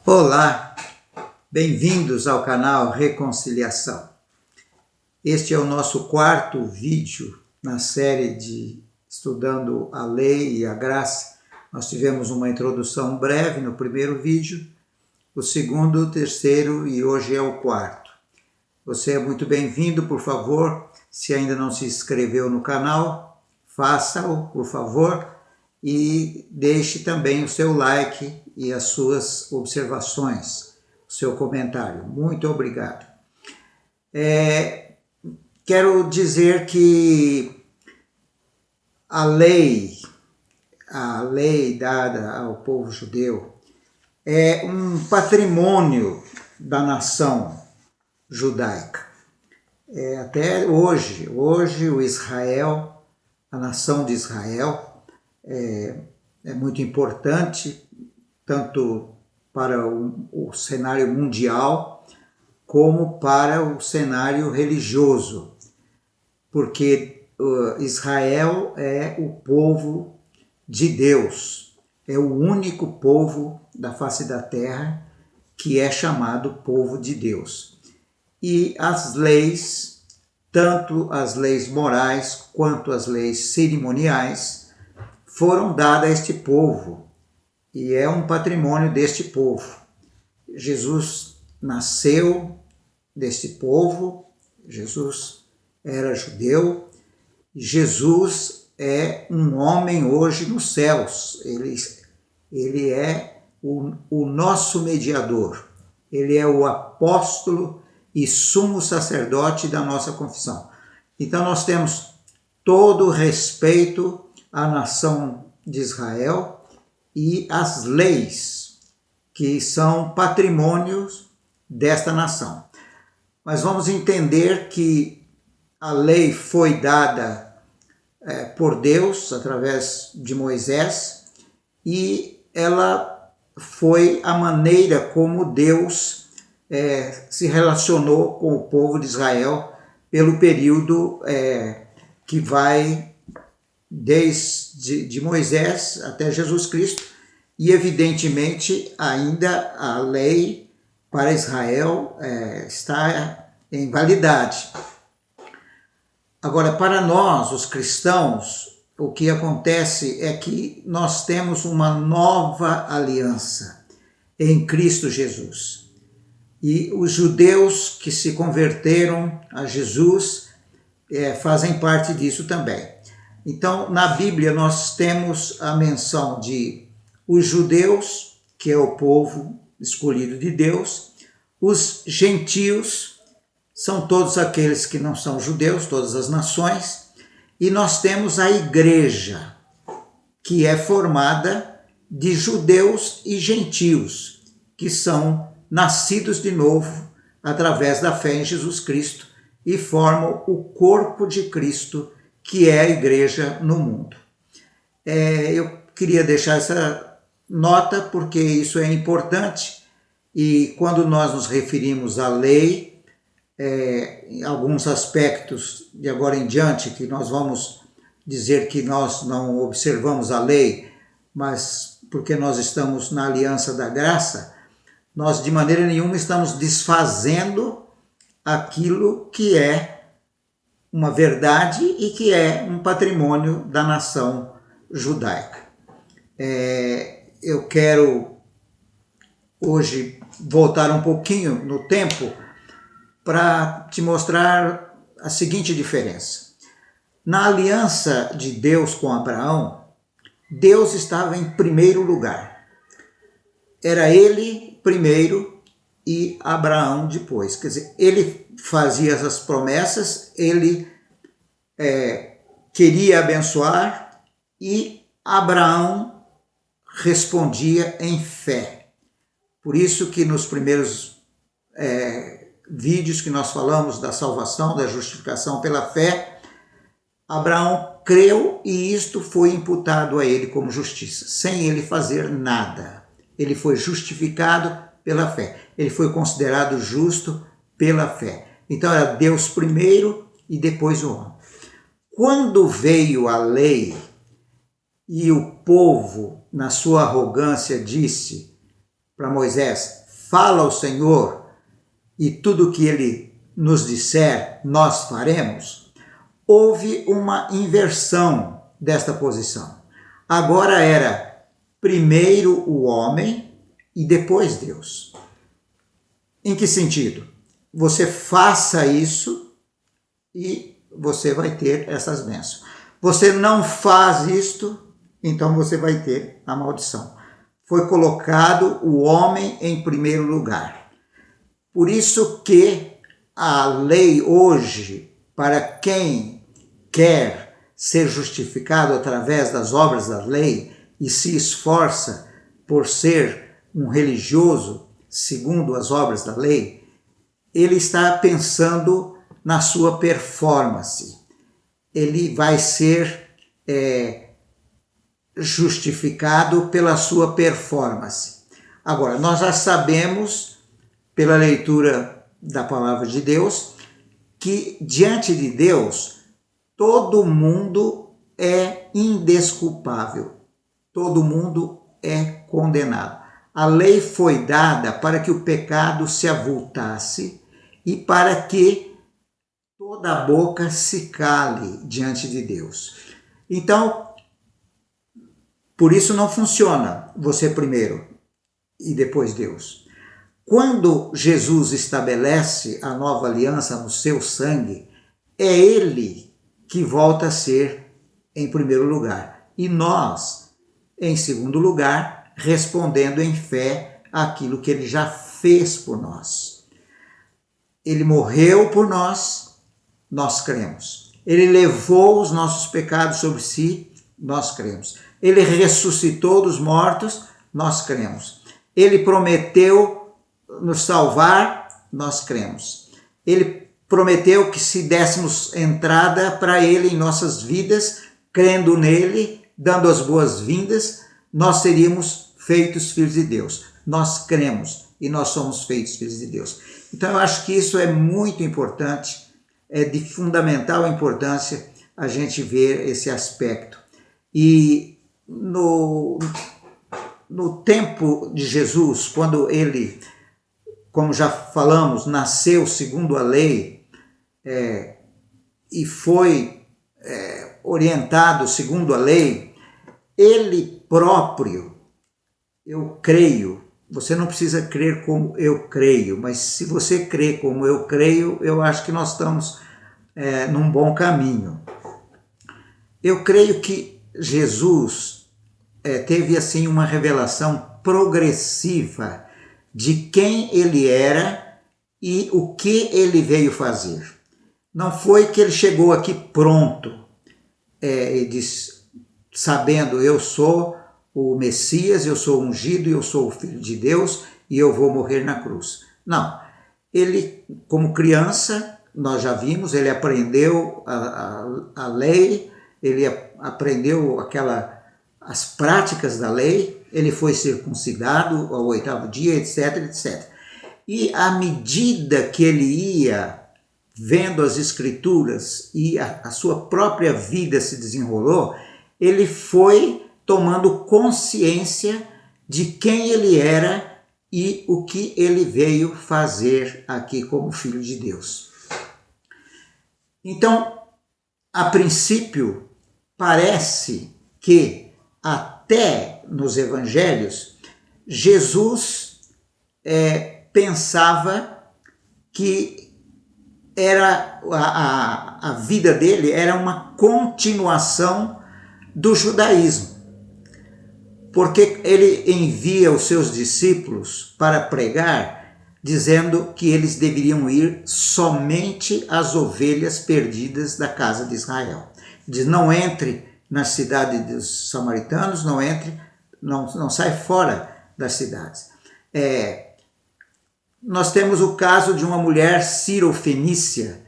Olá, bem-vindos ao canal Reconciliação. Este é o nosso quarto vídeo na série de Estudando a Lei e a Graça. Nós tivemos uma introdução breve no primeiro vídeo, o segundo, o terceiro e hoje é o quarto. Você é muito bem-vindo, por favor, se ainda não se inscreveu no canal, faça-o, por favor, e deixe também o seu like e as suas observações, o seu comentário. Muito obrigado. Quero dizer que a lei dada ao povo judeu é um patrimônio da nação judaica. Até hoje o Israel, a nação de Israel, é muito importante, tanto para o cenário mundial, como para o cenário religioso, porque Israel é o povo de Deus, é o único povo da face da terra que é chamado povo de Deus. E as leis, tanto as leis morais quanto as leis cerimoniais, foram dadas a este povo e é um patrimônio deste povo. Jesus nasceu deste povo, Jesus era judeu, Jesus é um homem hoje nos céus, ele é o nosso mediador, ele é o apóstolo e sumo sacerdote da nossa confissão. Então nós temos todo o respeito à nação de Israel e às leis que são patrimônios desta nação. Mas vamos entender que a lei foi dada por Deus através de Moisés e ela foi a maneira como Deus se relacionou com o povo de Israel pelo período que vai desde Moisés até Jesus Cristo, e evidentemente ainda a lei para Israel está em validade. Agora, para nós, os cristãos, o que acontece é que nós temos uma nova aliança em Cristo Jesus. E os judeus que se converteram a Jesus fazem parte disso também. Então, na Bíblia, nós temos a menção de os judeus, que é o povo escolhido de Deus, os gentios, são todos aqueles que não são judeus, todas as nações, e nós temos a igreja, que é formada de judeus e gentios, que são nascidos de novo através da fé em Jesus Cristo e formam o corpo de Cristo, que é a igreja no mundo. Eu queria deixar essa nota porque isso é importante, e quando nós nos referimos à lei, em alguns aspectos de agora em diante, que nós vamos dizer que nós não observamos a lei, mas porque nós estamos na aliança da graça, nós de maneira nenhuma estamos desfazendo aquilo que é uma verdade e que é um patrimônio da nação judaica. Eu quero hoje voltar um pouquinho no tempo para te mostrar a seguinte diferença. Na aliança de Deus com Abraão, Deus estava em primeiro lugar. Era ele primeiro e Abraão depois. Quer dizer, ele fazia essas promessas, ele queria abençoar e Abraão respondia em fé. Por isso que nos primeiros vídeos que nós falamos da salvação, da justificação pela fé, Abraão creu e isto foi imputado a ele como justiça, sem ele fazer nada. Ele foi justificado pela fé. Ele foi considerado justo pela fé. Então era Deus primeiro e depois o homem. Quando veio a lei e o povo, na sua arrogância, disse: para Moisés, fala ao Senhor e tudo que ele nos disser, nós faremos, houve uma inversão desta posição. Agora era primeiro o homem e depois Deus. Em que sentido? Você faça isso e você vai ter essas bênçãos. Você não faz isto, então você vai ter a maldição. Foi colocado o homem em primeiro lugar. Por isso que a lei hoje, para quem quer ser justificado através das obras da lei e se esforça por ser um religioso segundo as obras da lei, ele está pensando na sua performance. Ele vai ser justificado pela sua performance. Agora, nós já sabemos, pela leitura da palavra de Deus, que diante de Deus, todo mundo é indesculpável, todo mundo é condenado. A lei foi dada para que o pecado se avultasse e para que toda a boca se cale diante de Deus. Então, por isso não funciona você primeiro e depois Deus. Quando Jesus estabelece a nova aliança no seu sangue, é Ele que volta a ser em primeiro lugar. E nós, em segundo lugar, respondendo em fé àquilo que Ele já fez por nós. Ele morreu por nós, nós cremos. Ele levou os nossos pecados sobre si, nós cremos. Ele ressuscitou dos mortos, nós cremos. Ele prometeu nos salvar, nós cremos. Ele prometeu que se dessemos entrada para Ele em nossas vidas, crendo nele, dando as boas-vindas, nós seríamos feitos filhos de Deus. Nós cremos e nós somos feitos filhos de Deus. Então eu acho que isso é muito importante, é de fundamental importância a gente ver esse aspecto. E no tempo de Jesus, quando ele, como já falamos, nasceu segundo a lei e foi orientado segundo a lei, ele próprio, eu creio, você não precisa crer como eu creio, mas se você crê como eu creio, eu acho que nós estamos num bom caminho. Eu creio que Jesus teve assim uma revelação progressiva de quem ele era e o que ele veio fazer. Não foi que ele chegou aqui pronto, e disse, sabendo, eu sou o Messias, eu sou ungido, eu sou o Filho de Deus e eu vou morrer na cruz. Não, ele, como criança, nós já vimos, ele aprendeu a lei, ele aprendeu as práticas da lei, ele foi circuncidado ao 8º dia, etc, etc. E à medida que ele ia vendo as Escrituras e a sua própria vida se desenrolou, ele foi tomando consciência de quem ele era e o que ele veio fazer aqui como Filho de Deus. Então, a princípio, parece que até nos evangelhos, Jesus pensava que era a vida dele era uma continuação do judaísmo. Porque ele envia os seus discípulos para pregar, dizendo que eles deveriam ir somente às ovelhas perdidas da casa de Israel. Diz, não entre na cidade dos samaritanos, não sai fora das cidades. Nós temos o caso de uma mulher sírio-fenícia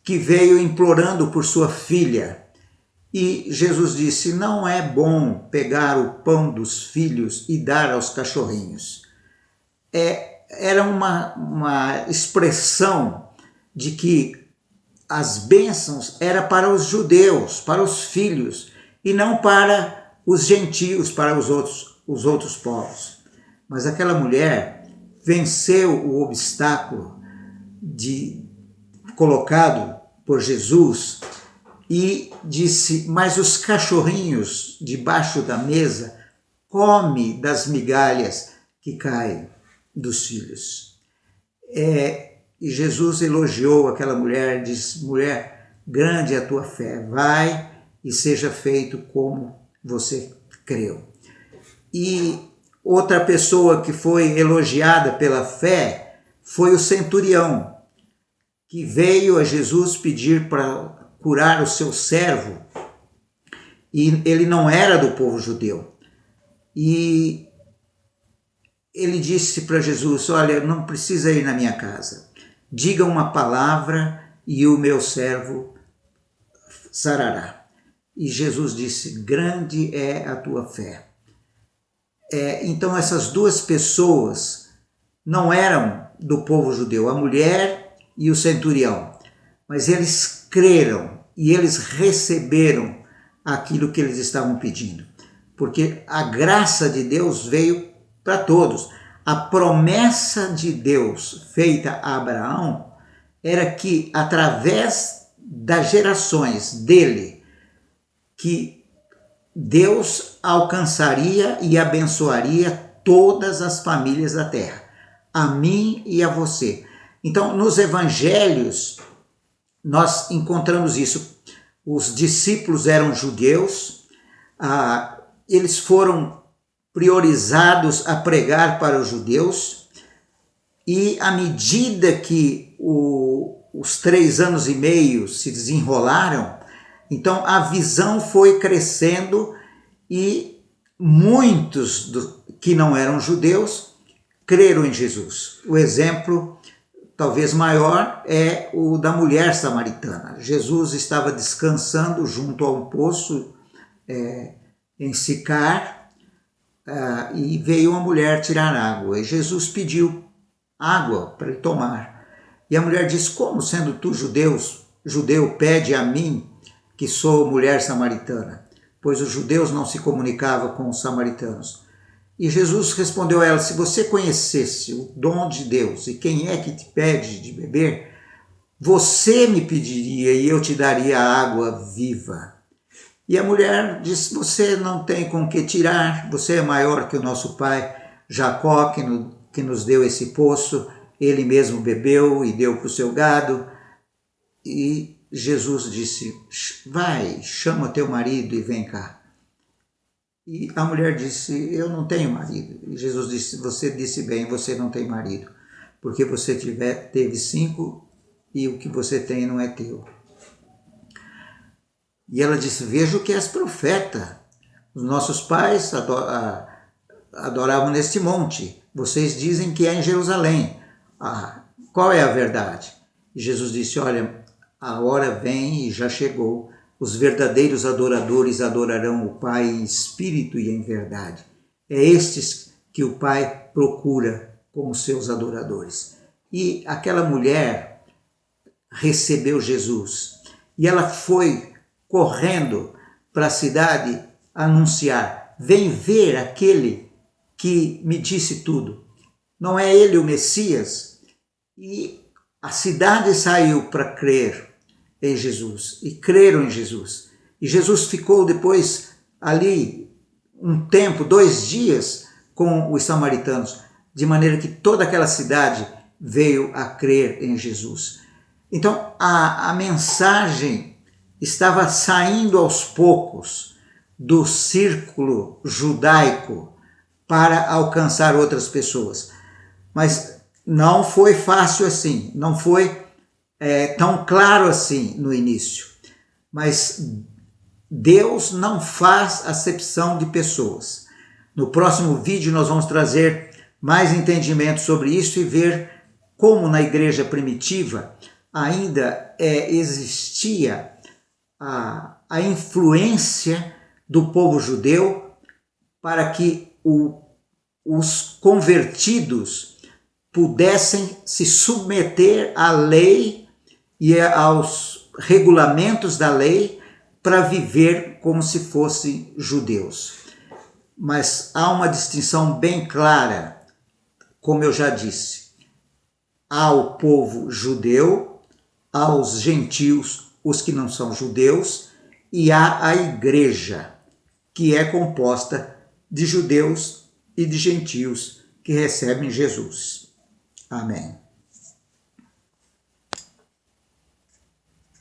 que veio implorando por sua filha. E Jesus disse, não é bom pegar o pão dos filhos e dar aos cachorrinhos. Era uma expressão de que as bênçãos eram para os judeus, para os filhos, e não para os gentios, para os outros povos. Mas aquela mulher venceu o obstáculo colocado por Jesus e disse: mas os cachorrinhos debaixo da mesa comem das migalhas que caem dos filhos. E Jesus elogiou aquela mulher, disse: mulher, grande é a tua fé, vai e seja feito como você creu. E outra pessoa que foi elogiada pela fé foi o centurião, que veio a Jesus pedir para curar o seu servo, e ele não era do povo judeu. E ele disse para Jesus: olha, não precisa ir na minha casa, diga uma palavra e o meu servo sarará. E Jesus disse: grande é a tua fé. Então essas duas pessoas não eram do povo judeu, a mulher e o centurião, mas eles creram e eles receberam aquilo que eles estavam pedindo, porque a graça de Deus veio para todos. A promessa de Deus feita a Abraão era que através das gerações dele, que Deus alcançaria e abençoaria todas as famílias da terra, a mim e a você. Então, nos evangelhos, nós encontramos isso. Os discípulos eram judeus, eles foram priorizados a pregar para os judeus, e à medida que os 3 anos e meio se desenrolaram, então a visão foi crescendo e muitos que não eram judeus creram em Jesus. O exemplo talvez maior é o da mulher samaritana. Jesus estava descansando junto a um poço em Sicar, e veio uma mulher tirar água. E Jesus pediu água para ele tomar. E a mulher disse: como, sendo tu judeu, pede a mim, que sou mulher samaritana? Pois os judeus não se comunicavam com os samaritanos. E Jesus respondeu a ela: se você conhecesse o dom de Deus e quem é que te pede de beber, você me pediria e eu te daria a água viva. E a mulher disse: você não tem com que tirar, você é maior que o nosso pai Jacó, que nos deu esse poço, ele mesmo bebeu e deu para o seu gado. E Jesus disse: vai, chama teu marido e vem cá. E a mulher disse: eu não tenho marido. E Jesus disse: você disse bem, você não tem marido, porque você teve 5 e o que você tem não é teu. E ela disse: vejo que és profeta. Os nossos pais adoravam neste monte. Vocês dizem que é em Jerusalém. Qual é a verdade? E Jesus disse: olha, a hora vem e já chegou. Os verdadeiros adoradores adorarão o Pai em espírito e em verdade. É estes que o Pai procura como seus adoradores. E aquela mulher recebeu Jesus. E ela foi correndo para a cidade anunciar: vem ver aquele que me disse tudo. Não é ele o Messias? E a cidade saiu para crer em Jesus, e creram em Jesus. E Jesus ficou depois ali um tempo, 2 dias, com os samaritanos, de maneira que toda aquela cidade veio a crer em Jesus. Então a mensagem estava saindo aos poucos do círculo judaico para alcançar outras pessoas. Mas não foi fácil assim, não foi tão claro assim no início. Mas Deus não faz acepção de pessoas. No próximo vídeo nós vamos trazer mais entendimento sobre isso e ver como na igreja primitiva ainda existia a influência do povo judeu para que os convertidos pudessem se submeter à lei e aos regulamentos da lei para viver como se fossem judeus. Mas há uma distinção bem clara como eu já disse, há o povo judeu, há os gentios, os que não são judeus, e há a igreja, que é composta de judeus e de gentios que recebem Jesus. Amém.